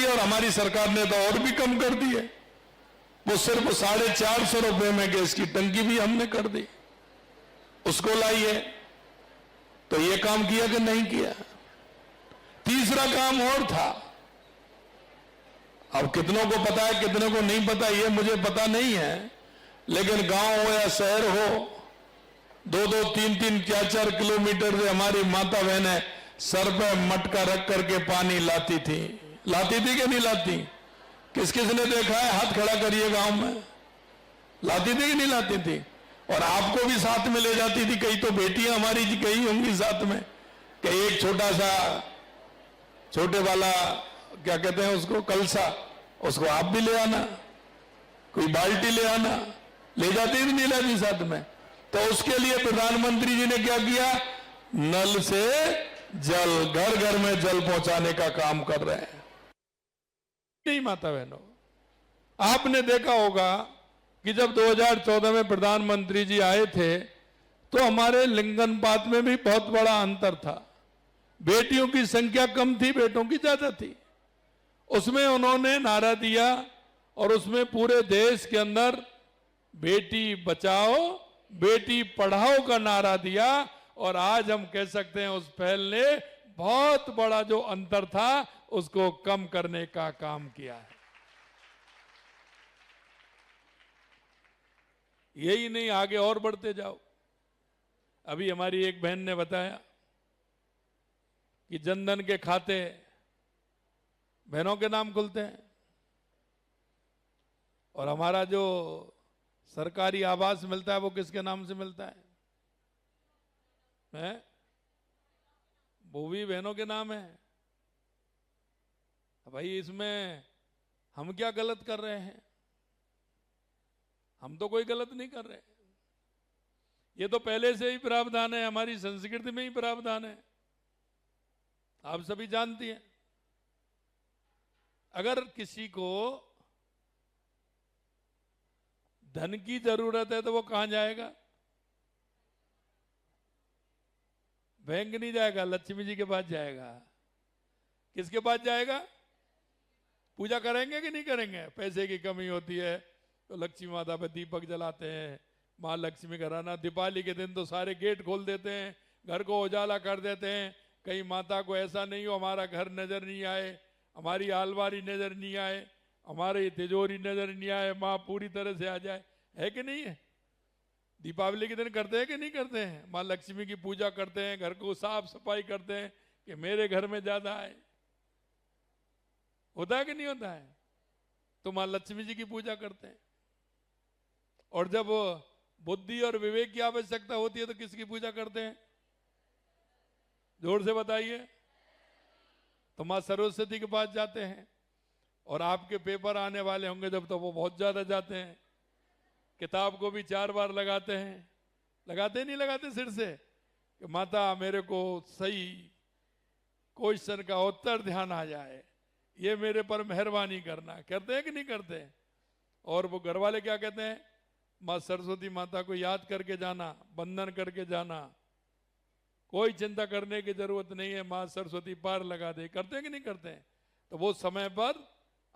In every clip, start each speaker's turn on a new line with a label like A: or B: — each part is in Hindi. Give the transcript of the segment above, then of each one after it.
A: और हमारी सरकार ने तो और भी कम कर दी है। वो सिर्फ 450 रुपए में गैस की टंकी भी हमने कर दी, उसको लाई है। तो ये काम किया कि नहीं किया? तीसरा काम और था, अब कितनों को पता है कितनों को नहीं पता ये मुझे पता नहीं है, लेकिन गांव हो या शहर हो, 2-2, 3-3, 4-4 किलोमीटर से हमारी माता बहनें सर पे मटका रख करके पानी लाती थी कि नहीं लाती? किस किस ने देखा है? हाथ खड़ा करिए। गांव में लाती थी कि नहीं लाती थी? और आपको भी साथ में ले जाती थी। कई तो बेटियां हमारी गई होंगी साथ में, कि एक छोटा सा छोटे वाला क्या कहते हैं उसको, कलसा, उसको आप भी ले आना, कोई बाल्टी ले आना, ले जाती थी नहीं लाती साथ में? तो उसके लिए प्रधानमंत्री जी ने क्या किया? नल से जल, घर घर में जल पहुंचाने का काम कर रहे हैं। नहीं माता बहनों, आपने देखा होगा कि जब 2014 में प्रधानमंत्री जी आए थे तो हमारे लिंगानुपात में भी बहुत बड़ा अंतर था। बेटियों की संख्या कम थी, बेटों की ज्यादा थी। उसमें उन्होंने नारा दिया और उसमें पूरे देश के अंदर बेटी बचाओ बेटी पढ़ाओ का नारा दिया। और आज हम कह सकते हैं उस पहल ने बहुत बड़ा जो अंतर था उसको कम करने का काम किया है। यही नहीं, आगे और बढ़ते जाओ। अभी हमारी एक बहन ने बताया कि जनधन के खाते बहनों के नाम खुलते हैं और हमारा जो सरकारी आवास मिलता है वो किसके नाम से मिलता है? वो भी बहनों के नाम है। भाई इसमें हम क्या गलत कर रहे हैं? हम तो कोई गलत नहीं कर रहे। ये तो पहले से ही प्रावधान है, हमारी संस्कृति में ही प्रावधान है, आप सभी जानती हैं। अगर किसी को धन की जरूरत है तो वो कहां जाएगा? बैंक नहीं जाएगा, लक्ष्मी जी के पास जाएगा। किसके पास जाएगा? पूजा करेंगे कि नहीं करेंगे? पैसे की कमी होती है तो लक्ष्मी माता पे दीपक जलाते हैं, माँ लक्ष्मी का राना। दीपावली के दिन तो सारे गेट खोल देते हैं, घर को उजाला कर देते हैं। कहीं माता को ऐसा नहीं हो हमारा घर नजर नहीं आए, हमारी अलमारी नजर नहीं आए, हमारी तिजोरी नजर नहीं आए, माँ पूरी तरह से आ जाए। है कि नहीं है? दीपावली के दिन करते हैं कि नहीं करते हैं? माँ लक्ष्मी की पूजा करते हैं, घर को साफ सफाई करते हैं कि मेरे घर में ज्यादा आए। होता है कि नहीं होता है? तो माँ लक्ष्मी जी की पूजा करते हैं। और जब बुद्धि और विवेक की आवश्यकता होती है तो किसकी पूजा करते हैं? जोर से बताइए। तो माँ सरस्वती के पास जाते हैं। और आपके पेपर आने वाले होंगे जब, तो वो बहुत ज्यादा जाते हैं। किताब को भी 4 बार लगाते हैं। लगाते नहीं लगाते सिर से कि माता मेरे को सही क्वेश्चन का उत्तर ध्यान आ जाए, ये मेरे पर मेहरबानी करना। करते हैं कि नहीं करते? और वो घर वाले क्या कहते हैं? माँ सरस्वती माता को याद करके जाना, वंदन करके जाना, कोई चिंता करने की जरूरत नहीं है, माँ सरस्वती पार लगा दे। करते हैं कि नहीं करते हैं? तो वो समय पर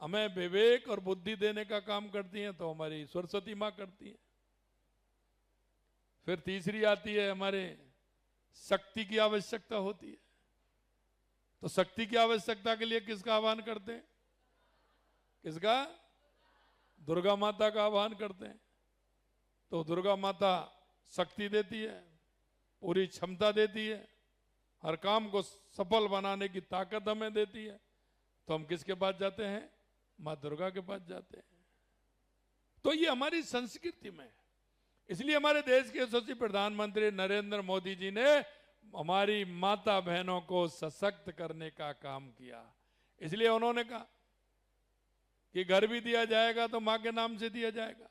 A: हमें विवेक और बुद्धि देने का काम करती हैं, तो हमारी सरस्वती माँ करती हैं। फिर तीसरी आती है हमारे शक्ति की आवश्यकता होती है। तो शक्ति की आवश्यकता के लिए किसका आह्वान करते हैं? किसका? दुर्गा माता का आह्वान करते हैं। तो दुर्गा माता शक्ति देती है, पूरी क्षमता देती है, हर काम को सफल बनाने की ताकत हमें देती है। तो हम किसके पास जाते हैं? माँ दुर्गा के पास जाते हैं। तो ये हमारी संस्कृति में, इसलिए हमारे देश के यशस्वी प्रधानमंत्री नरेंद्र मोदी जी ने हमारी माता बहनों को सशक्त करने का काम किया। इसलिए उन्होंने कहा कि घर भी दिया जाएगा तो मां के नाम से दिया जाएगा,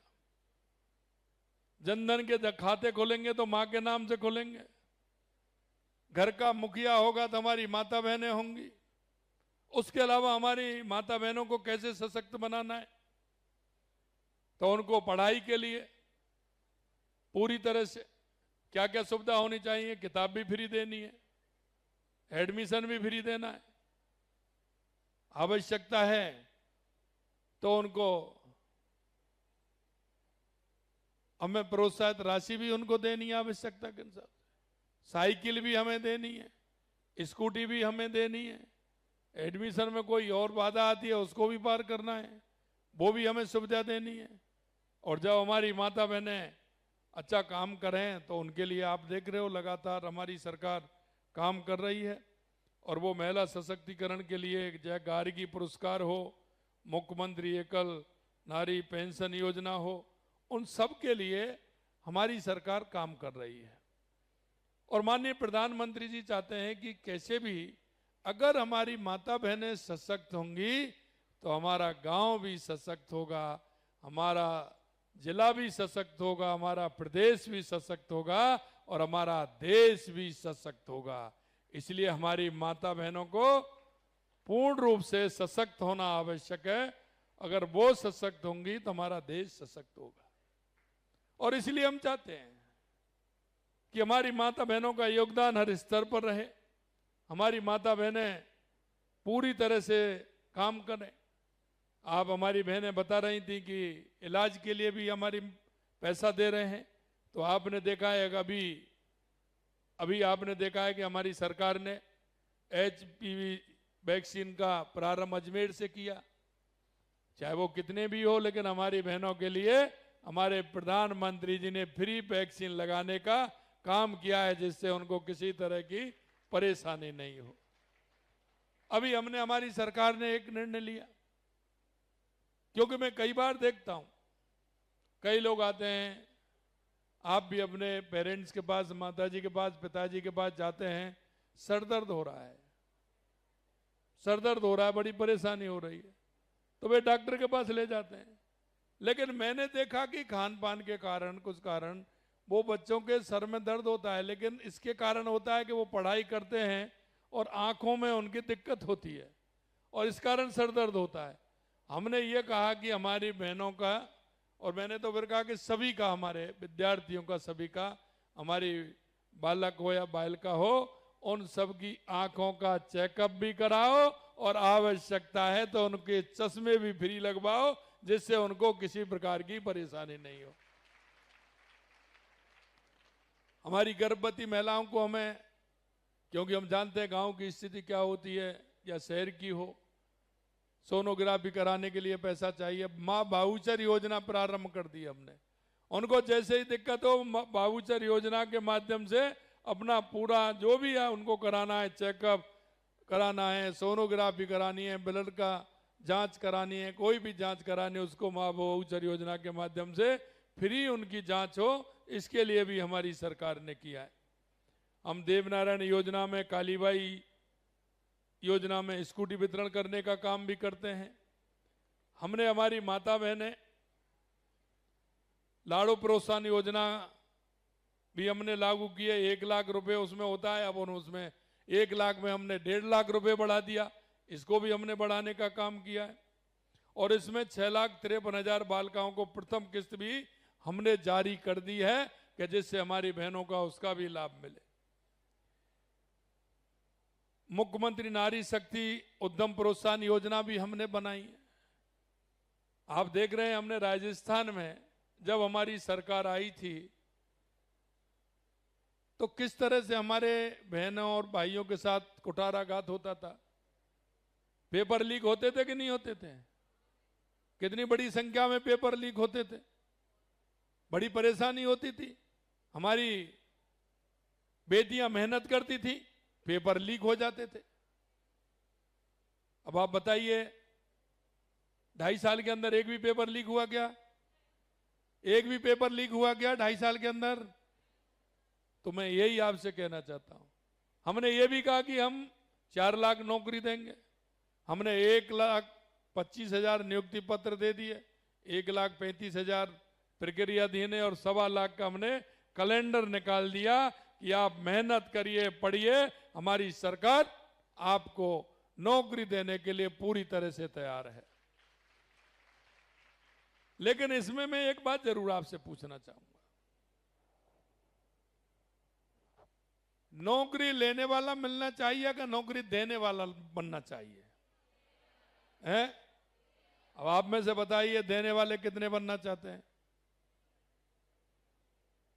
A: जनधन के खाते खोलेंगे तो मां के नाम से खोलेंगे, घर का मुखिया होगा तो हमारी माता बहनें होंगी। उसके अलावा हमारी माता बहनों को कैसे सशक्त बनाना है, तो उनको पढ़ाई के लिए पूरी तरह से क्या क्या सुविधा होनी चाहिए। किताब भी फ्री देनी है, एडमिशन भी फ्री देना है, आवश्यकता है तो उनको हमें प्रोत्साहित राशि भी उनको देनी है आवश्यकता के अनुसार, साइकिल भी हमें देनी है, स्कूटी भी हमें देनी है, एडमिशन में कोई और बाधा आती है उसको भी पार करना है, वो भी हमें सुविधा देनी है। और जब हमारी माता बहनें अच्छा काम करें तो उनके लिए आप देख रहे हो लगातार हमारी सरकार काम कर रही है। और वो महिला सशक्तिकरण के लिए जय गार्गी पुरस्कार हो, मुख्यमंत्री एकल नारी पेंशन योजना हो, उन सब के लिए हमारी सरकार काम कर रही है। और माननीय प्रधानमंत्री जी चाहते हैं कि कैसे भी अगर हमारी माता बहनें सशक्त होंगी तो हमारा गांव भी सशक्त होगा, हमारा जिला भी सशक्त होगा, हमारा प्रदेश भी सशक्त होगा और हमारा देश भी सशक्त होगा। इसलिए हमारी माता बहनों को पूर्ण रूप से सशक्त होना आवश्यक है। अगर वो सशक्त होंगी तो हमारा देश सशक्त होगा। और इसलिए हम चाहते हैं कि हमारी माता बहनों का योगदान हर स्तर पर रहे, हमारी माता बहनें पूरी तरह से काम करें। आप हमारी बहनें बता रही थी कि इलाज के लिए भी हमारी पैसा दे रहे हैं, तो आपने देखा है अभी आपने देखा है कि हमारी सरकार ने HPV वैक्सीन का प्रारंभ अजमेर से किया। चाहे वो कितने भी हो, लेकिन हमारी बहनों के लिए हमारे प्रधानमंत्री जी ने फ्री वैक्सीन लगाने का काम किया है, जिससे उनको किसी तरह की परेशानी नहीं हो। अभी हमने हमारी सरकार ने एक निर्णय लिया, क्योंकि मैं कई बार देखता हूं कई लोग आते हैं, आप भी अपने पेरेंट्स के पास, माताजी के पास, पिताजी के पास जाते हैं, सर दर्द हो रहा है, सर दर्द हो रहा है, बड़ी परेशानी हो रही है, तो वे डॉक्टर के पास ले जाते हैं। लेकिन मैंने देखा कि खान पान के कारण, कुछ कारण वो बच्चों के सर में दर्द होता है, लेकिन इसके कारण होता है कि वो पढ़ाई करते हैं और आंखों में उनकी दिक्कत होती है और इस कारण सर दर्द होता है। हमने ये कहा कि हमारी बहनों का, और मैंने तो फिर कहा कि सभी का, हमारे विद्यार्थियों का, सभी का, हमारी बालक हो या बालिका हो, उन सब की आंखों का चेकअप भी कराओ और आवश्यकता है तो उनके चश्मे भी फ्री लगवाओ, जिससे उनको किसी प्रकार की परेशानी नहीं हो। हमारी गर्भवती महिलाओं को हमें, क्योंकि हम जानते हैं गांव की स्थिति क्या होती है या शहर की हो, सोनोग्राफी कराने के लिए पैसा चाहिए। माँ बाबूचर योजना प्रारंभ कर दी हमने, उनको जैसे ही दिक्कत हो बाबूचर योजना के माध्यम से अपना पूरा जो भी है उनको कराना है, चेकअप कराना है, सोनोग्राफी करानी है, ब्लड का जांच करानी है, कोई भी जांच करानी है, उसको माँ बाबूचर योजना के माध्यम से फ्री उनकी जांच हो, इसके लिए भी हमारी सरकार ने किया है। हम देवनारायण योजना में, कालीबाई योजना में स्कूटी वितरण करने का काम भी करते हैं। हमने हमारी माता बहनें, लाड़ो प्रोत्साहन योजना भी हमने लागू की है। 1 लाख रुपए उसमें होता है, अब उसमें 1 लाख में हमने 1.5 लाख रुपए बढ़ा दिया, इसको भी हमने बढ़ाने का काम किया है। और इसमें 6,53,000 बालिकाओं को प्रथम किस्त भी हमने जारी कर दी है कि जिससे हमारी बहनों का उसका भी लाभ मिले। मुख्यमंत्री नारी शक्ति उद्यम प्रोत्साहन योजना भी हमने बनाई है। आप देख रहे हैं, हमने राजस्थान में जब हमारी सरकार आई थी तो किस तरह से हमारे बहनों और भाइयों के साथ कुठाराघात होता था। पेपर लीक होते थे कि नहीं होते थे? कितनी बड़ी संख्या में पेपर लीक होते थे, बड़ी परेशानी होती थी। हमारी बेटियां मेहनत करती थी, पेपर लीक हो जाते थे। अब आप बताइए, 2.5 साल के अंदर एक भी पेपर लीक हुआ क्या? एक भी पेपर लीक हुआ क्या 2.5 साल के अंदर? तो मैं यही आपसे कहना चाहता हूं, हमने ये भी कहा कि हम 4 लाख नौकरी देंगे। हमने 1,25,000 नियुक्ति पत्र दे दिए, 1,35,000 प्रक्रियाधीन है और 1.25 लाख का हमने कैलेंडर निकाल दिया कि आप मेहनत करिए, पढ़िए, हमारी सरकार आपको नौकरी देने के लिए पूरी तरह से तैयार है। लेकिन इसमें मैं एक बात जरूर आपसे पूछना चाहूंगा, नौकरी लेने वाला मिलना चाहिए कि नौकरी देने वाला बनना चाहिए? हैं? अब आप में से बताइए, देने वाले कितने बनना चाहते हैं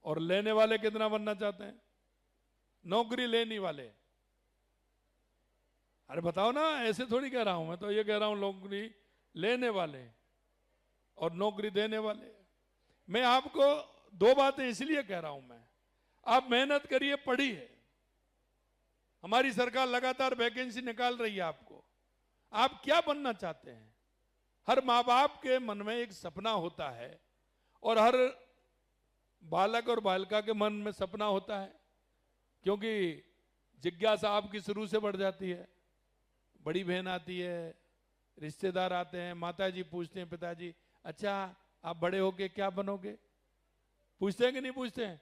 A: और लेने वाले कितना बनना चाहते हैं? नौकरी लेने वाले। अरे बताओ ना, ऐसे थोड़ी कह रहा हूं मैं, तो ये कह रहा हूं नौकरी लेने वाले और नौकरी देने वाले। मैं आपको दो बातें इसलिए कह रहा हूं मैं, आप मेहनत करिए, पढ़िए। हमारी सरकार लगातार वैकेंसी निकाल रही है आपको। आप क्या बनना चाहते हैं? हर माँ बाप के मन में एक सपना होता है और हर बालक और बालिका के मन में सपना होता है, क्योंकि जिज्ञासा आपकी शुरू से बढ़ जाती है। बड़ी बहन आती है, रिश्तेदार आते हैं, माताजी पूछते हैं पिताजी, अच्छा आप बड़े होके क्या बनोगे? पूछते हैं कि नहीं पूछते हैं?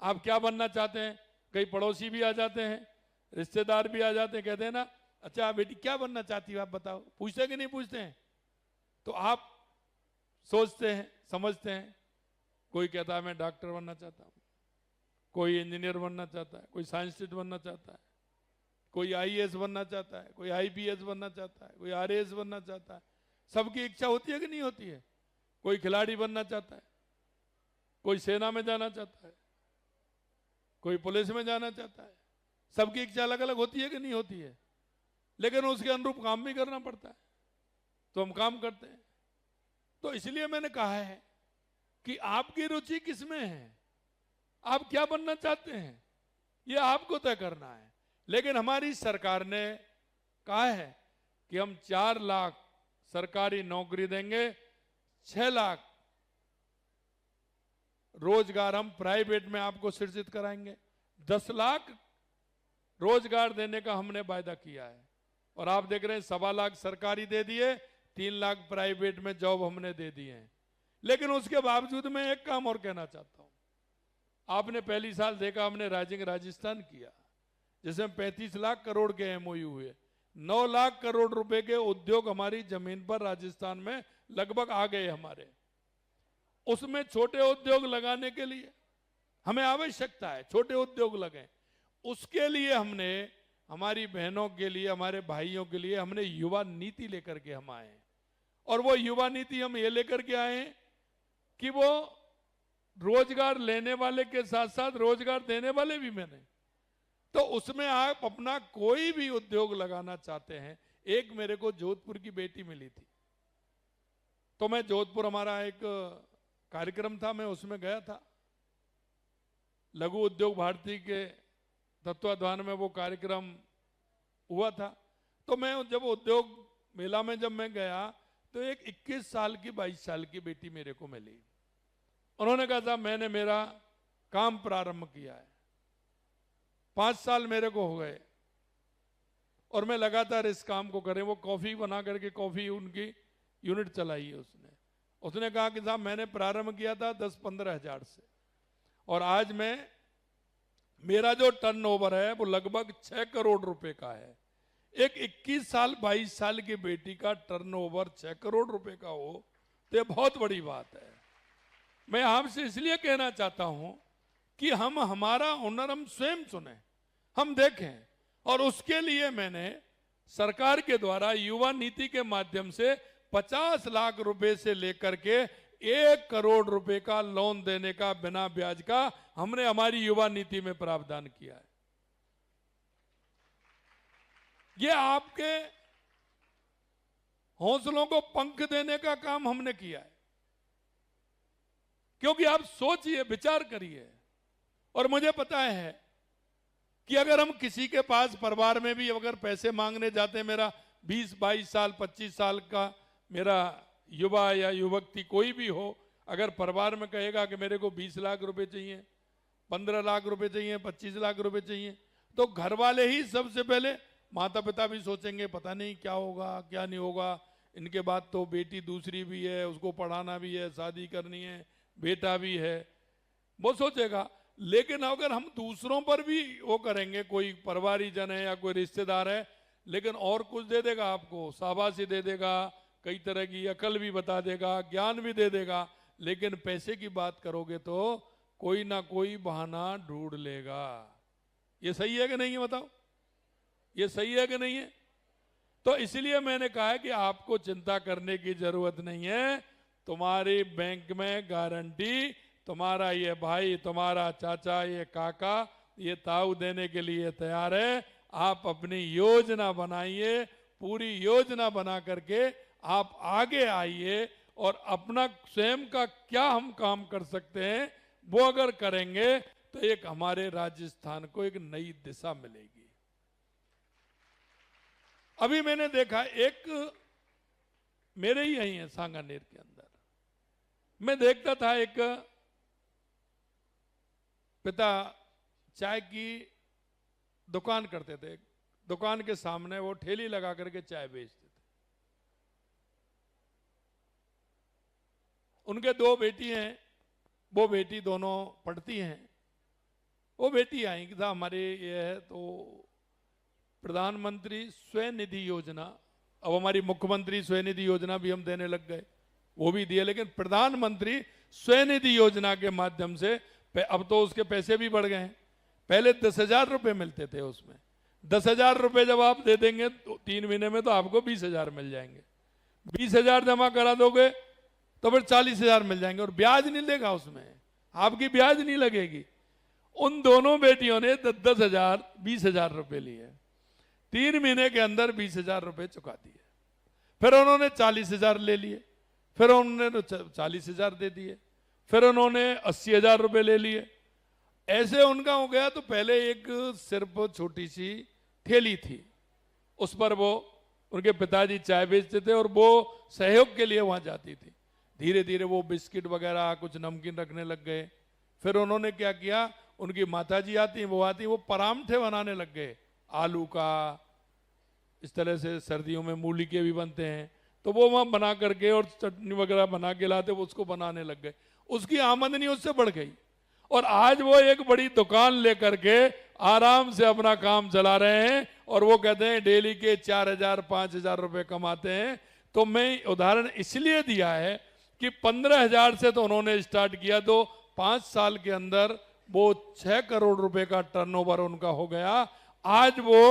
A: आप क्या बनना चाहते हैं? कई पड़ोसी भी आ जाते हैं, रिश्तेदार भी आ जाते हैं, कहते हैं ना, अच्छा बेटी क्या बनना चाहती हो आप बताओ। पूछते हैं कि नहीं पूछते हैं? तो आप सोचते हैं, समझते हैं। कोई कहता है मैं डॉक्टर बनना चाहता हूं, कोई इंजीनियर बनना चाहता है, कोई साइंटिस्ट बनना चाहता है, कोई आईएएस बनना चाहता है, कोई आईपीएस बनना चाहता है, कोई आरएएस बनना चाहता है। सबकी इच्छा होती है कि नहीं होती है? कोई खिलाड़ी बनना चाहता है, कोई सेना में जाना चाहता है, कोई पुलिस में जाना चाहता है। सबकी इच्छा अलग अलग होती है कि नहीं होती है? लेकिन उसके अनुरूप काम भी करना पड़ता है, तो हम काम करते हैं। तो इसलिए मैंने कहा है कि आपकी रुचि किसमें है, आप क्या बनना चाहते हैं, ये आपको तय करना है। लेकिन हमारी सरकार ने कहा है कि हम 4 लाख सरकारी नौकरी देंगे, 6 लाख रोजगार हम प्राइवेट में आपको सृजित कराएंगे, 10 लाख रोजगार देने का हमने वायदा किया है। और आप देख रहे हैं 1.25 लाख सरकारी दे दिए, 3 लाख प्राइवेट में जॉब हमने दे दिए हैं। लेकिन उसके बावजूद मैं एक काम और कहना चाहता हूं। आपने पहली साल देखा हमने राइजिंग राजस्थान किया, जिसमें 35 लाख करोड़ के एमओयू हुए, 9 लाख करोड़ रुपए के उद्योग हमारी जमीन पर राजस्थान में लगभग आ गए हमारे। उसमें छोटे उद्योग लगाने के लिए हमें आवश्यकता है, छोटे उद्योग लगे। उसके लिए हमने हमारी बहनों के लिए, हमारे भाइयों के लिए हमने युवा नीति लेकर के हम आए। और वो युवा नीति हम ये लेकर के आए कि वो रोजगार लेने वाले के साथ साथ रोजगार देने वाले भी बने। तो उसमें आप अपना कोई भी उद्योग लगाना चाहते हैं। एक मेरे को जोधपुर की बेटी मिली थी, तो मैं जोधपुर, हमारा एक कार्यक्रम था, मैं उसमें गया था। लघु उद्योग भारती के तत्वाधान में वो कार्यक्रम हुआ था। तो मैं जब उद्योग मेला में जब मैं गया, तो एक 21 साल की 22 साल की बेटी मेरे को मिली। उन्होंने कहा था मैंने मेरा काम प्रारंभ किया है, 5 साल मेरे को हो गए और मैं लगातार इस काम को करें। वो कॉफी बना करके कॉफी उनकी यूनिट चलाई है उसने कहा कि साहब मैंने प्रारंभ किया था 10-15 हजार से, और आज मैं, मेरा जो टर्नओवर है वो लगभग 6 करोड़ रुपए का है। एक 21 साल 22 साल की बेटी का टर्नओवर 6 करोड़ रुपए का हो तो ये बहुत बड़ी बात है। मैं आपसे इसलिए कहना चाहता हूं कि हम हमारा हुनर हम स्वयं चुने, हम देखें। और उसके लिए मैंने सरकार के द्वारा युवा नीति के माध्यम से 50 लाख रुपए से लेकर के 1 करोड़ रुपए का लोन देने का बिना ब्याज का हमने हमारी युवा नीति में प्रावधान किया है। ये आपके हौसलों को पंख देने का काम हमने किया है। क्योंकि आप सोचिए, विचार करिए, और मुझे पता है कि अगर हम किसी के पास परिवार में भी अगर पैसे मांगने जाते हैं, मेरा 20-22 साल 25 साल का मेरा युवा या युवती कोई भी हो, अगर परिवार में कहेगा कि मेरे को 20 लाख रुपए चाहिए, 15 लाख रुपए चाहिए, 25 लाख रुपए चाहिए, तो घर वाले ही सबसे पहले, माता पिता भी सोचेंगे पता नहीं क्या होगा क्या नहीं होगा, इनके बाद तो बेटी दूसरी भी है, उसको पढ़ाना भी है, शादी करनी है, बेटा भी है, वो सोचेगा। लेकिन अगर हम दूसरों पर भी वो करेंगे, कोई परिवारीजन है या कोई रिश्तेदार है, लेकिन और कुछ दे देगा आपको, शाबाशी दे देगा, कई तरह की अकल भी बता देगा, ज्ञान भी दे देगा, लेकिन पैसे की बात करोगे तो कोई ना कोई बहाना ढूंढ लेगा। ये सही है कि नहीं है बताओ? ये सही है कि नहीं है? तो इसलिए मैंने कहा है कि आपको चिंता करने की जरूरत नहीं है। तुम्हारी बैंक में गारंटी तुम्हारा ये भाई, तुम्हारा चाचा, ये काका, ये ताऊ देने के लिए तैयार है। आप अपनी योजना बनाइए, पूरी योजना बना करके आप आगे आइए और अपना स्वयं का क्या हम काम कर सकते हैं वो अगर करेंगे तो एक हमारे राजस्थान को एक नई दिशा मिलेगी। अभी मैंने देखा, एक मेरे ही यही है सांगानेर के अंदर, मैं देखता था एक पिता चाय की दुकान करते थे, दुकान के सामने वो ठेली लगा करके चाय बेचते थे। उनके 2 बेटी हैं, वो बेटी दोनों पढ़ती हैं। वो बेटी आई कि था हमारे ये है तो प्रधानमंत्री स्वनिधि योजना, अब हमारी मुख्यमंत्री स्वनिधि योजना भी हम देने लग गए, वो भी दिए, लेकिन प्रधानमंत्री स्वनिधि योजना के माध्यम से अब तो उसके पैसे भी बढ़ गए हैं। पहले 10,000 रुपए मिलते थे, उसमें 10,000 रुपए जब आप दे देंगे तो 3 महीने में तो आपको 20,000 मिल जाएंगे। 20,000 जमा करा दोगे तो फिर 40,000 मिल जाएंगे और ब्याज नहीं लेगा, उसमें आपकी ब्याज नहीं लगेगी। उन दोनों बेटियों ने 10,000 20,000 रुपए लिए, 3 महीने के अंदर 20,000 रुपए चुका दिए। फिर उन्होंने 40,000 ले लिए, फिर उन्होंने 40,000 दे दिए, फिर उन्होंने 80,000 रुपए ले लिए। ऐसे उनका हो गया। तो पहले एक सिर्फ छोटी सी ठेली थी, उस पर वो उनके पिताजी चाय बेचते थे और वो सहयोग के लिए वहां जाती थी। धीरे धीरे वो बिस्किट वगैरह कुछ नमकीन रखने लग गए। फिर उन्होंने क्या किया, उनकी माताजी आती, वो आती, वो परांठे बनाने लग गए, आलू का, इस तरह से सर्दियों में मूली के भी बनते हैं, तो वो वहां बना करके और चटनी वगैरह बना के लाते, वो उसको बनाने लग गए। उसकी आमदनी उससे बढ़ गई और आज वो एक बड़ी दुकान लेकर के आराम से अपना काम चला रहे हैं और वो कहते हैं डेली के 4,000 5,000 रुपए कमाते हैं। तो मैं उदाहरण इसलिए दिया है कि 15,000 से तो उन्होंने स्टार्ट किया, तो 5 साल के अंदर वो 6 करोड़ रुपए का टर्नओवर उनका हो गया। आज वो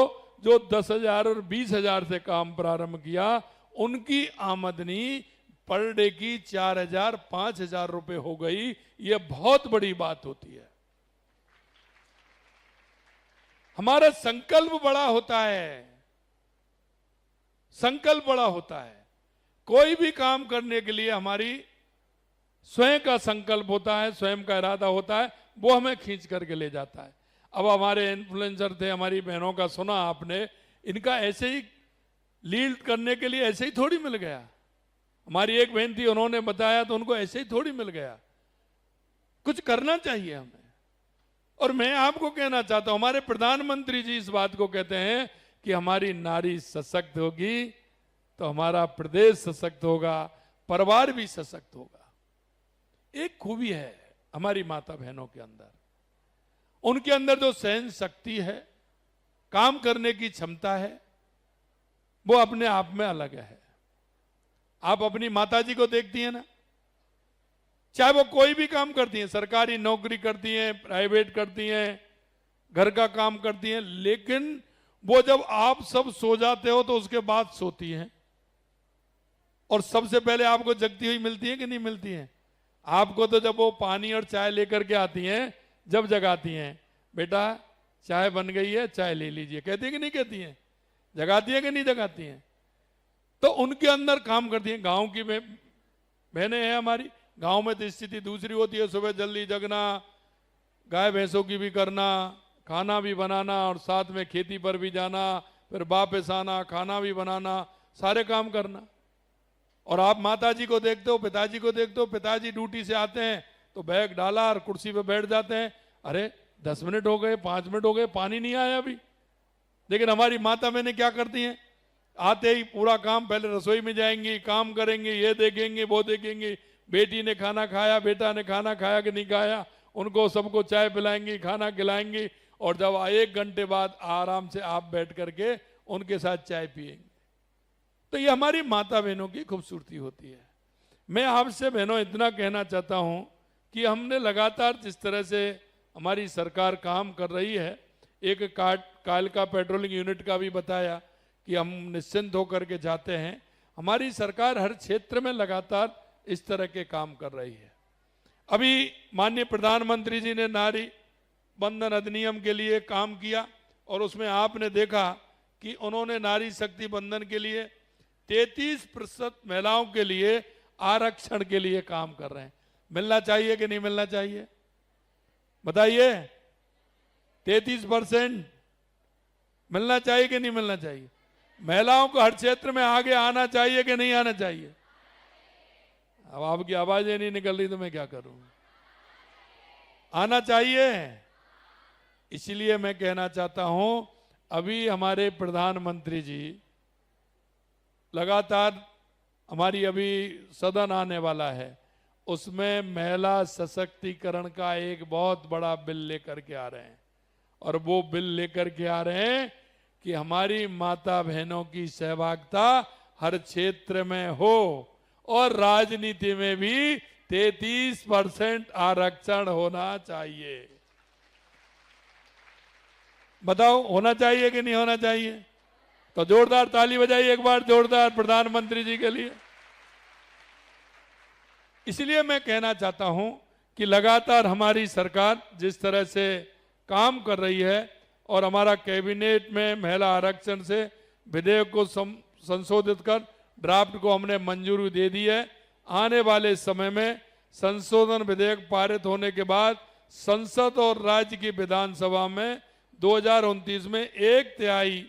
A: जो 10,000 और 20,000 से काम प्रारंभ किया, उनकी आमदनी पर डे की 4,000 5,000 रुपए हो गई। ये बहुत बड़ी बात होती है। हमारा संकल्प बड़ा होता है, संकल्प बड़ा होता है। कोई भी काम करने के लिए हमारी स्वयं का संकल्प होता है, स्वयं का इरादा होता है, वो हमें खींच करके ले जाता है। अब हमारे इन्फ्लुएंसर थे, हमारी बहनों का सुना आपने, इनका ऐसे ही लीड करने के लिए ऐसे ही थोड़ी मिल गया। हमारी एक बहन थी, उन्होंने बताया तो उनको ऐसे ही थोड़ी मिल गया। कुछ करना चाहिए हमें। और मैं आपको कहना चाहता हूं, हमारे प्रधानमंत्री जी इस बात को कहते हैं कि हमारी नारी सशक्त होगी तो हमारा प्रदेश सशक्त होगा, परिवार भी सशक्त होगा। एक खूबी है हमारी माता बहनों के अंदर, उनके अंदर जो सहन शक्ति है, काम करने की क्षमता है, वो अपने आप में अलग है। आप अपनी माताजी को देखती हैं ना, चाहे वो कोई भी काम करती हैं, सरकारी नौकरी करती हैं, प्राइवेट करती हैं, घर का काम करती हैं, लेकिन वो जब आप सब सो जाते हो तो उसके बाद सोती हैं और सबसे पहले आपको जगती हुई मिलती है कि नहीं मिलती है? आपको तो जब वो पानी और चाय लेकर के आती हैं, जब जगाती हैं, बेटा चाय बन गई है, चाय ले लीजिए, कहती है कि नहीं कहती हैं? जगाती है कि नहीं जगाती हैं? तो उनके अंदर काम करती हैं। गांव की बहनें हैं हमारी, गांव में तो स्थिति दूसरी होती है, सुबह जल्दी जगना, गाय भैंसों की भी करना, खाना भी बनाना और साथ में खेती पर भी जाना, फिर वापस आना, खाना भी बनाना, सारे काम करना। और आप माताजी को देखते हो, पिताजी को देखते हो, पिताजी ड्यूटी से आते हैं तो बैग डाला और कुर्सी पे बैठ जाते हैं, अरे 10 मिनट हो गए, 5 मिनट हो गए, पानी नहीं आया अभी। लेकिन हमारी माता बहनें क्या करती हैं, आते ही पूरा काम, पहले रसोई में जाएंगी, काम करेंगे, ये देखेंगे, वो देखेंगे, बेटी ने खाना खाया, बेटा ने खाना खाया कि नहीं खाया, उनको सबको चाय पिलाएंगी, खाना खिलाएंगी, और जब 1 घंटे बाद आराम से आप बैठ करके उनके साथ चाय पिएंगे। तो ये हमारी माता बहनों की खूबसूरती होती है। मैं आपसे बहनों इतना कहना चाहता हूं कि हमने लगातार जिस तरह से हमारी सरकार काम कर रही है, एक काल का पेट्रोलिंग यूनिट का भी बताया
B: कि हम निश्चिंत होकर के जाते हैं। हमारी सरकार हर क्षेत्र में लगातार इस तरह के काम कर रही है। अभी माननीय प्रधानमंत्री जी ने नारी बंधन अधिनियम के लिए काम किया और उसमें आपने देखा कि उन्होंने नारी शक्ति बंधन के लिए 33% महिलाओं के लिए आरक्षण के लिए काम कर रहे हैं। मिलना चाहिए कि नहीं मिलना चाहिए, बताइए? 33% मिलना चाहिए कि नहीं मिलना चाहिए? महिलाओं को हर क्षेत्र में आगे आना चाहिए कि नहीं आना चाहिए? अब आपकी आवाजें नहीं निकल रही तो मैं क्या करूं? आना चाहिए। इसलिए मैं कहना चाहता हूं, अभी हमारे प्रधानमंत्री जी लगातार, हमारी अभी सदन आने वाला है, उसमें महिला सशक्तिकरण का एक बहुत बड़ा बिल लेकर के आ रहे हैं। और वो बिल लेकर के आ रहे हैं कि हमारी माता बहनों की सहभागिता हर क्षेत्र में हो और राजनीति में भी 33% आरक्षण होना चाहिए। बताओ, होना चाहिए कि नहीं होना चाहिए? तो जोरदार ताली बजाइए एक बार, जोरदार प्रधानमंत्री जी के लिए। इसलिए मैं कहना चाहता हूं कि लगातार हमारी सरकार जिस तरह से काम कर रही है और हमारा कैबिनेट में महिला आरक्षण से विधेयक को संशोधित कर ड्राफ्ट को हमने मंजूरी दे दी है। आने वाले समय में संशोधन विधेयक पारित होने के बाद संसद और राज्य की विधानसभा में 2029 में 1/3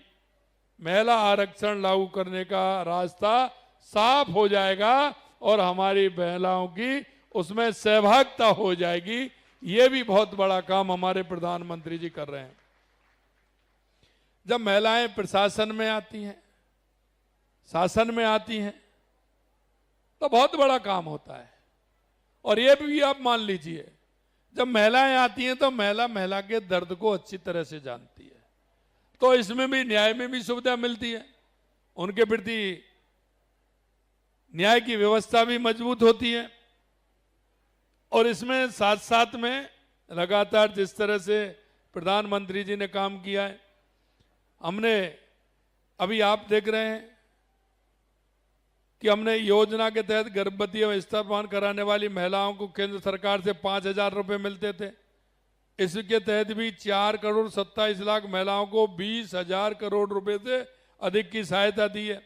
B: महिला आरक्षण लागू करने का रास्ता साफ हो जाएगा और हमारी महिलाओं की उसमें सहभागिता हो जाएगी। ये भी बहुत बड़ा काम हमारे प्रधानमंत्री जी कर रहे हैं। जब महिलाएं प्रशासन में आती हैं, शासन में आती हैं, तो बहुत बड़ा काम होता है। और ये भी आप मान लीजिए, जब महिलाएं आती हैं तो महिला के दर्द को अच्छी तरह से जानती है, तो इसमें भी न्याय में भी सुविधा मिलती है, उनके प्रति न्याय की व्यवस्था भी मजबूत होती है। और इसमें साथ साथ में लगातार जिस तरह से प्रधानमंत्री जी ने काम किया है, हमने अभी आप देख रहे हैं कि हमने योजना के तहत गर्भवती एवं स्तनपान कराने वाली महिलाओं को केंद्र सरकार से 5,000 रुपए मिलते थे। इसके तहत भी 4,27,00,000 महिलाओं को 20,000 करोड़ रुपए से अधिक की सहायता दी है।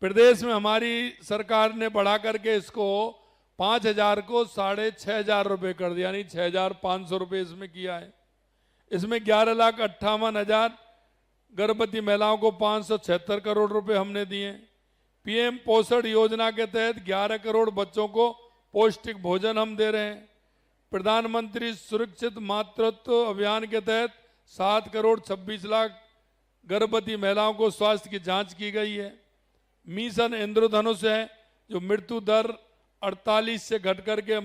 B: प्रदेश में हमारी सरकार ने बढ़ा करके इसको 5,000 को 6,500 रुपए कर दिया, यानी 6,500 रुपए इसमें किया है। इसमें 11,58,000 गर्भवती महिलाओं को 576 करोड़ रुपए हमने दिए। पीएम पोषण योजना के तहत 11 करोड़ बच्चों को पौष्टिक भोजन हम दे रहे हैं। प्रधानमंत्री सुरक्षित मातृत्व अभियान के तहत 7 करोड़ 26 लाख गर्भवती महिलाओं को स्वास्थ्य की जांच की गई है। मिशन इंद्रधनुष है, जो मृत्यु दर 48 से घटकर के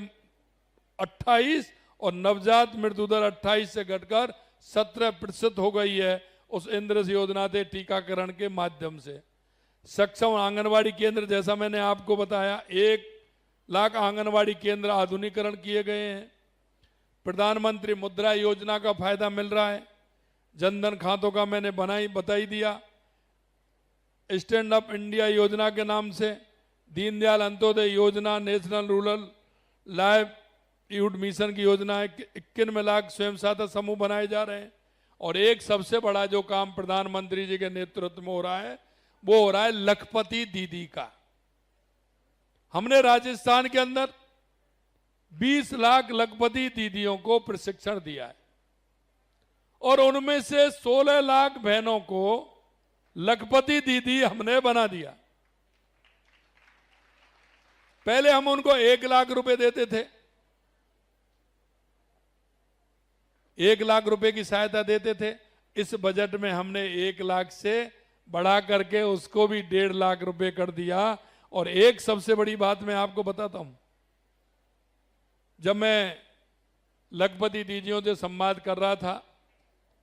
B: 28 और नवजात मृत्यु दर 28 से घटकर 17% हो गई है, उस इंद्रधनुष योजना से टीकाकरण के माध्यम से। सक्षम आंगनवाड़ी केंद्र, जैसा मैंने आपको बताया, 1 लाख आंगनवाड़ी केंद्र आधुनिकीकरण किए गए हैं। प्रधानमंत्री मुद्रा योजना का फायदा मिल रहा है। जनधन खातों का मैंने बताई दिया। स्टैंड अप इंडिया योजना के नाम से दीनदयाल अंत्योदय योजना, नेशनल रूरल लाइवलीहुड मिशन की योजना है। 91 लाख स्वयं सहायता समूह बनाए जा रहे हैं। और एक सबसे बड़ा जो काम प्रधानमंत्री जी के नेतृत्व में हो रहा है, वो हो रहा है लखपति दीदी का। हमने राजस्थान के अंदर 20 लाख लखपति दीदियों को प्रशिक्षण दिया है और उनमें से 16 लाख बहनों को लखपति दीदी हमने बना दिया। पहले हम उनको 1 लाख रुपए देते थे, 1 लाख रुपए की सहायता देते थे। इस बजट में हमने 1 लाख से बढ़ा करके उसको भी 1.5 लाख रुपए कर दिया। और एक सबसे बड़ी बात मैं आपको बताता हूं, जब मैं लखपति दीदियों से संवाद कर रहा था,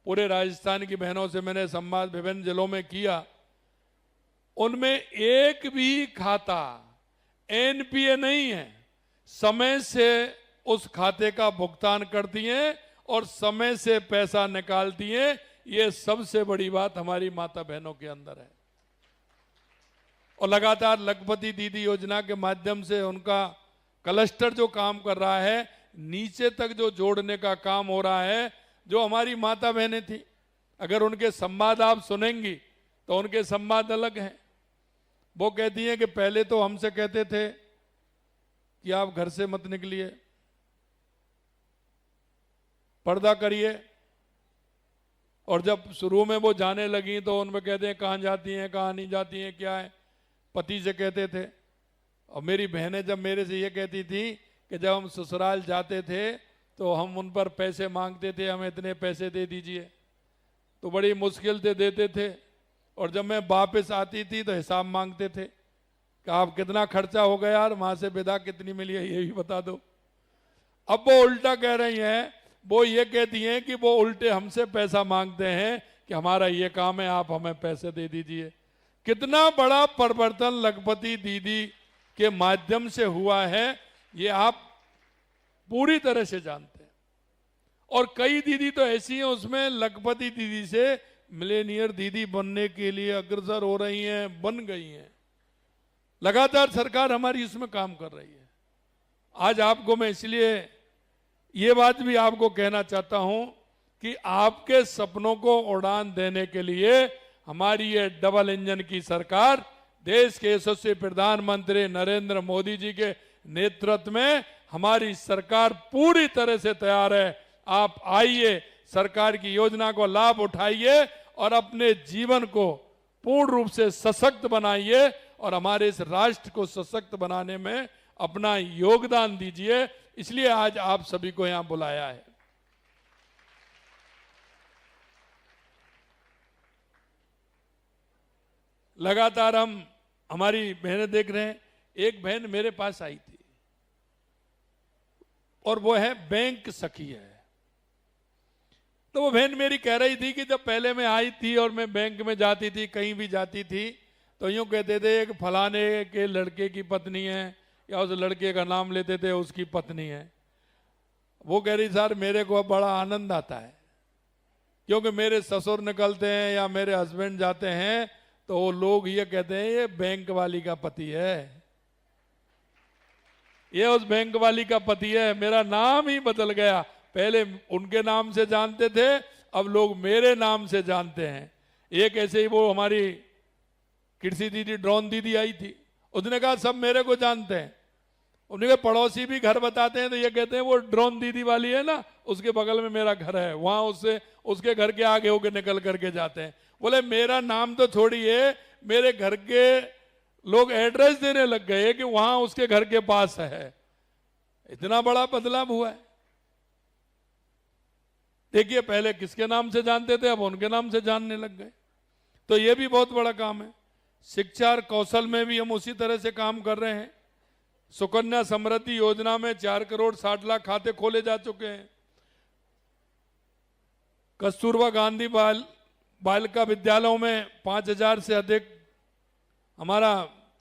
B: पूरे राजस्थान की बहनों से मैंने संवाद विभिन्न जिलों में किया, उनमें एक भी खाता एनपीए नहीं है। समय से उस खाते का भुगतान करती हैं और समय से पैसा निकालती हैं। ये सबसे बड़ी बात हमारी माता बहनों के अंदर है। और लगातार लखपति दीदी योजना के माध्यम से उनका क्लस्टर जो काम कर रहा है, नीचे तक जो जोड़ने का काम हो रहा है, जो हमारी माता बहनें थी, अगर उनके संवाद आप सुनेंगी तो उनके संवाद अलग हैं। वो कहती हैं कि पहले तो हमसे कहते थे कि आप घर से मत निकलिए, पर्दा करिए, और जब शुरू में वो जाने लगी तो उनमें कहते हैं कहाँ जाती हैं, कहाँ नहीं जाती हैं, क्या है, पति से कहते थे। और मेरी बहनें जब मेरे से ये कहती थी कि जब हम ससुराल जाते थे तो हम उन पर पैसे मांगते थे, हमें इतने पैसे दे दीजिए, तो बड़ी मुश्किल से देते थे, और जब मैं वापस आती थी तो हिसाब मांगते थे कि आप कितना खर्चा हो गया यार, वहां से विदा कितनी मिली है ये भी बता दो। अब वो उल्टा कह रही हैं, वो ये कहती हैं कि वो उल्टे हमसे पैसा मांगते हैं कि हमारा ये काम है, आप हमें पैसे दे दीजिए। कितना बड़ा परिवर्तन लखपति दीदी के माध्यम से हुआ है, ये आप पूरी तरह से जानते हैं। और कई दीदी तो ऐसी हैं, उसमें लखपति दीदी से मिलेनियर दीदी बनने के लिए अग्रसर हो रही हैं, बन गई हैं। लगातार सरकार हमारी इसमें काम कर रही है। आज आपको मैं इसलिए ये बात भी आपको कहना चाहता हूं कि आपके सपनों को उड़ान देने के लिए हमारी ये डबल इंजन की सरकार, देश के यशस्वी प्रधानमंत्री नरेंद्र मोदी जी के नेतृत्व में हमारी सरकार पूरी तरह से तैयार है। आप आइए, सरकार की योजना को लाभ उठाइए और अपने जीवन को पूर्ण रूप से सशक्त बनाइए और हमारे इस राष्ट्र को सशक्त बनाने में अपना योगदान दीजिए। इसलिए आज आप सभी को यहां बुलाया है। लगातार हमारी बहनें देख रहे हैं। एक बहन मेरे पास आई थी और वो है बैंक सखी है। तो वो बहन मेरी कह रही थी कि जब पहले मैं आई थी और मैं बैंक में जाती थी, कहीं भी जाती थी, तो यूं कहते थे कि फलाने के लड़के की पत्नी है, या उस लड़के का नाम लेते थे उसकी पत्नी है। वो कह रही सर मेरे को बड़ा आनंद आता है, क्योंकि मेरे ससुर निकलते हैं या मेरे हस्बैंड जाते हैं तो वो लोग ये कहते हैं ये बैंक वाली का पति है, ये उस बैंक वाली का पति है। मेरा नाम ही बदल गया, पहले उनके नाम से जानते थे, अब लोग मेरे नाम से जानते हैं। एक ऐसे ही वो हमारी कृषि दीदी, ड्रोन दीदी आई थी, उसने कहा सब मेरे को जानते हैं। उनके पड़ोसी भी घर बताते हैं तो ये कहते हैं वो ड्रोन दीदी वाली है ना, उसके बगल में मेरा घर है, वहां उसके घर के आगे होके निकल करके जाते हैं। बोले मेरा नाम तो छोड़िए, मेरे घर के लोग एड्रेस देने लग गए कि वहां उसके घर के पास है। इतना बड़ा बदलाव हुआ है। देखिए पहले किसके नाम से जानते थे, अब उनके नाम से जानने लग गए। तो ये भी बहुत बड़ा काम है। शिक्षा और कौशल में भी हम उसी तरह से काम कर रहे हैं। सुकन्या समृद्धि योजना में 4 करोड़ 60 लाख खाते खोले जा चुके हैं। कस्तूरबा गांधी बालिका विद्यालयों में 5000 से अधिक, हमारा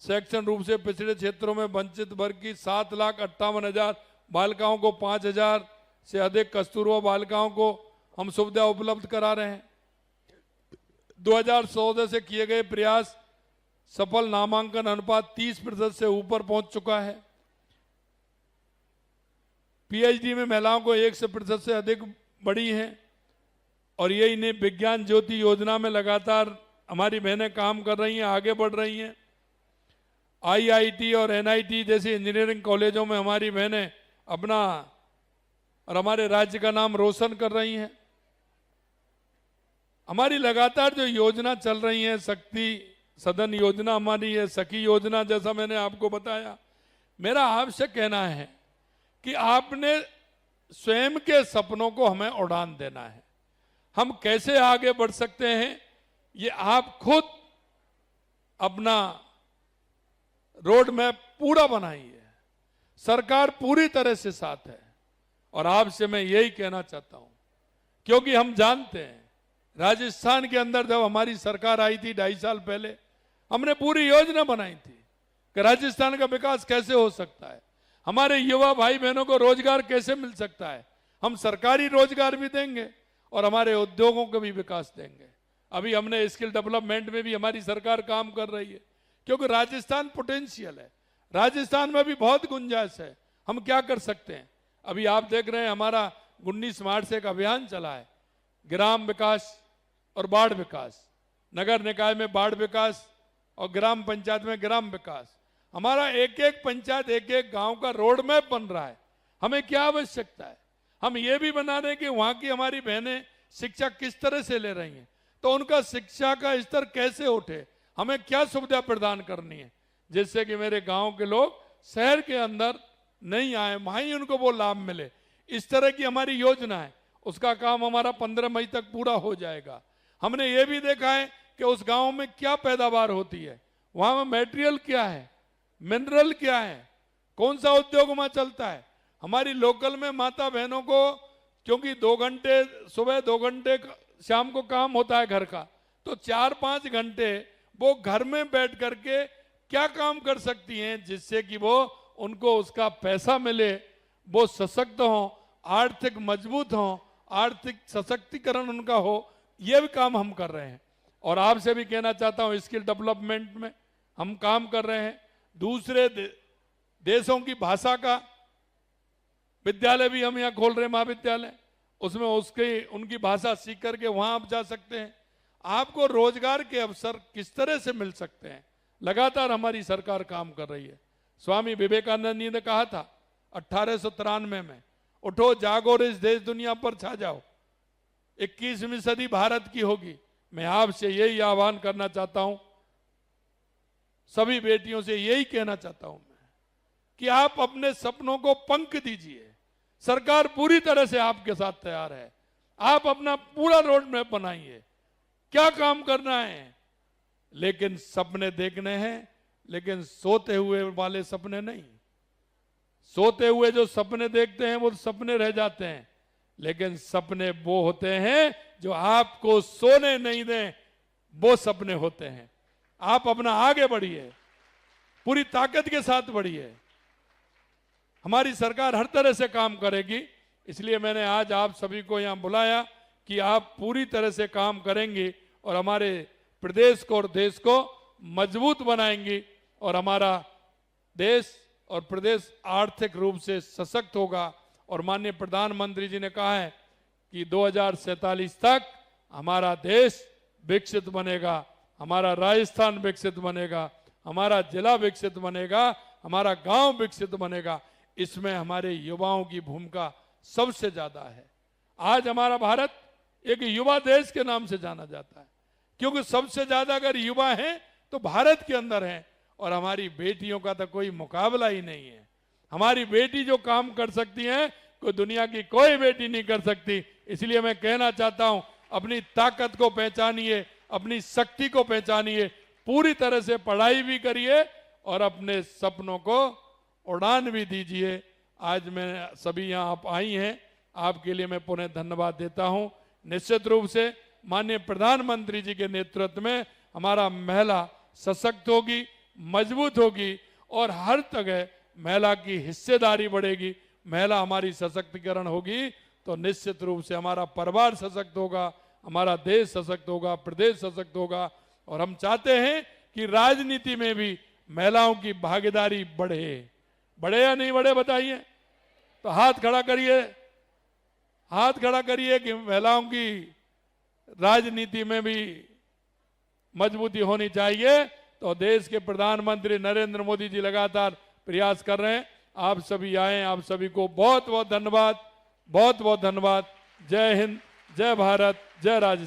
B: शैक्षणिक रूप से पिछड़े क्षेत्रों में वंचित वर्ग की 7,58,000 बालिकाओं को 5000 से अधिक कस्तूरबा बालिकाओं को हम सुविधा उपलब्ध करा रहे हैं। 2014 से किए गए प्रयास सफल नामांकन अनुपात 30% से ऊपर पहुंच चुका है। पीएचडी में महिलाओं को 1% से अधिक बढ़ी हैं। और यही नहीं, विज्ञान ज्योति योजना में लगातार हमारी बहनें काम कर रही हैं, आगे बढ़ रही हैं। आईआईटी और एनआईटी जैसी इंजीनियरिंग कॉलेजों में हमारी बहनें अपना और हमारे राज्य का नाम रोशन कर रही हैं। हमारी लगातार जो योजना चल रही है, शक्ति सदन योजना हमारी है, सखी योजना, जैसा मैंने आपको बताया। मेरा आपसे कहना है कि आपने स्वयं के सपनों को हमें उड़ान देना है। हम कैसे आगे बढ़ सकते हैं, ये आप खुद अपना रोड मैप पूरा बनाइए। सरकार पूरी तरह से साथ है। और आपसे मैं यही कहना चाहता हूं, क्योंकि हम जानते हैं राजस्थान के अंदर जब हमारी सरकार आई थी 2.5 साल पहले, हमने पूरी योजना बनाई थी कि राजस्थान का विकास कैसे हो सकता है, हमारे युवा भाई बहनों को रोजगार कैसे मिल सकता है। हम सरकारी रोजगार भी देंगे और हमारे उद्योगों को भी विकास देंगे। अभी हमने स्किल डेवलपमेंट में भी हमारी सरकार काम कर रही है, क्योंकि राजस्थान पोटेंशियल है, राजस्थान में भी बहुत गुंजाइश है। हम क्या कर सकते हैं? अभी आप देख रहे हैं हमारा 19 मार्च से एक अभियान चला है, ग्राम विकास और बाढ़ विकास, नगर निकाय में बाढ़ विकास और ग्राम पंचायत में ग्राम विकास। हमारा एक एक पंचायत, एक एक गांव का रोड मैप बन रहा है। हमें क्या आवश्यकता है? हम ये भी बना रहे हैं कि वहां की हमारी बहनें शिक्षा किस तरह से ले रही हैं, तो उनका शिक्षा का स्तर कैसे उठे, हमें क्या सुविधा प्रदान करनी है, जिससे कि मेरे गांव के लोग शहर के अंदर नहीं आए, वहां ही उनको वो लाभ मिले। इस तरह की हमारी योजना है, उसका काम हमारा 15 मई तक पूरा हो जाएगा। हमने ये भी देखा है कि उस गांव में क्या पैदावार होती है, वहां में मटेरियल क्या है, मिनरल क्या है, कौन सा उद्योग वहां चलता है। हमारी लोकल में माता बहनों को, क्योंकि 2 घंटे सुबह 2 घंटे शाम को काम होता है घर का, तो 4-5 घंटे वो घर में बैठ करके क्या काम कर सकती हैं, जिससे कि वो उनको उसका पैसा मिले, वो सशक्त हों, आर्थिक मजबूत हों, आर्थिक सशक्तिकरण उनका हो। ये भी काम हम कर रहे हैं। और आपसे भी कहना चाहता हूं, स्किल डेवलपमेंट में हम काम कर रहे हैं। दूसरे देशों की भाषा का विद्यालय भी हम यहाँ खोल रहे हैं, महाविद्यालय, उसमें उनकी भाषा सीख करके वहां आप जा सकते हैं। आपको रोजगार के अवसर किस तरह से मिल सकते हैं, लगातार हमारी सरकार काम कर रही है। स्वामी विवेकानंद जी ने कहा था 1893 में, उठो जागो और इस देश दुनिया पर छा जाओ, 21वीं सदी भारत की होगी। मैं आपसे यही आह्वान करना चाहता हूं, सभी बेटियों से यही कहना चाहता हूं मैं, कि आप अपने सपनों को पंख दीजिए। सरकार पूरी तरह से आपके साथ तैयार है। आप अपना पूरा रोड मैप बनाइए, क्या काम करना है, लेकिन सपने देखने हैं, लेकिन सोते हुए वाले सपने नहीं। सोते हुए जो सपने देखते हैं वो सपने रह जाते हैं, लेकिन सपने वो होते हैं जो आपको सोने नहीं दें, वो सपने होते हैं। आप अपना आगे बढ़िए, पूरी ताकत के साथ बढ़िए। हमारी सरकार हर तरह से काम करेगी, इसलिए मैंने आज आप सभी को यहां बुलाया कि आप पूरी तरह से काम करेंगे और हमारे प्रदेश को और देश को मजबूत बनाएंगी, और हमारा देश और प्रदेश आर्थिक रूप से सशक्त होगा। और माननीय प्रधानमंत्री जी ने कहा है कि 2047 तक हमारा देश विकसित बनेगा, हमारा राजस्थान विकसित बनेगा, हमारा जिला विकसित बनेगा, हमारा गांव विकसित बनेगा। इसमें हमारे युवाओं की भूमिका सबसे ज्यादा है। आज हमारा भारत एक युवा देश के नाम से जाना जाता है, क्योंकि सबसे ज्यादा अगर युवा हैं तो भारत के अंदर हैं, और हमारी बेटियों का तो कोई मुकाबला ही नहीं है। हमारी बेटी जो काम कर सकती हैं, कोई दुनिया की कोई बेटी नहीं कर सकती। इसलिए मैं कहना चाहता हूं, अपनी ताकत को पहचानिए, अपनी शक्ति को पहचानिए, पूरी तरह से पढ़ाई भी करिए और अपने सपनों को उड़ान भी दीजिए। आज मैं सभी यहाँ आप आई हैं, आपके लिए मैं पुनः धन्यवाद देता हूं। निश्चित रूप से माननीय प्रधानमंत्री जी के नेतृत्व में हमारा महिला सशक्त होगी, मजबूत होगी, और हर जगह महिला की हिस्सेदारी बढ़ेगी। महिला हमारी सशक्तिकरण होगी तो निश्चित रूप से हमारा परिवार सशक्त होगा, हमारा देश सशक्त होगा, प्रदेश सशक्त होगा। और हम चाहते हैं कि राजनीति में भी महिलाओं की भागीदारी बढ़े। बढ़े या नहीं बढ़े बताइए? तो हाथ खड़ा करिए, हाथ खड़ा करिए कि महिलाओं की राजनीति में भी मजबूती होनी चाहिए। तो देश के प्रधानमंत्री नरेंद्र मोदी जी लगातार प्रयास कर रहे हैं। आप सभी आए, आप सभी को बहुत बहुत धन्यवाद, बहुत बहुत धन्यवाद। जय हिंद, जय भारत, जय राजस्थान।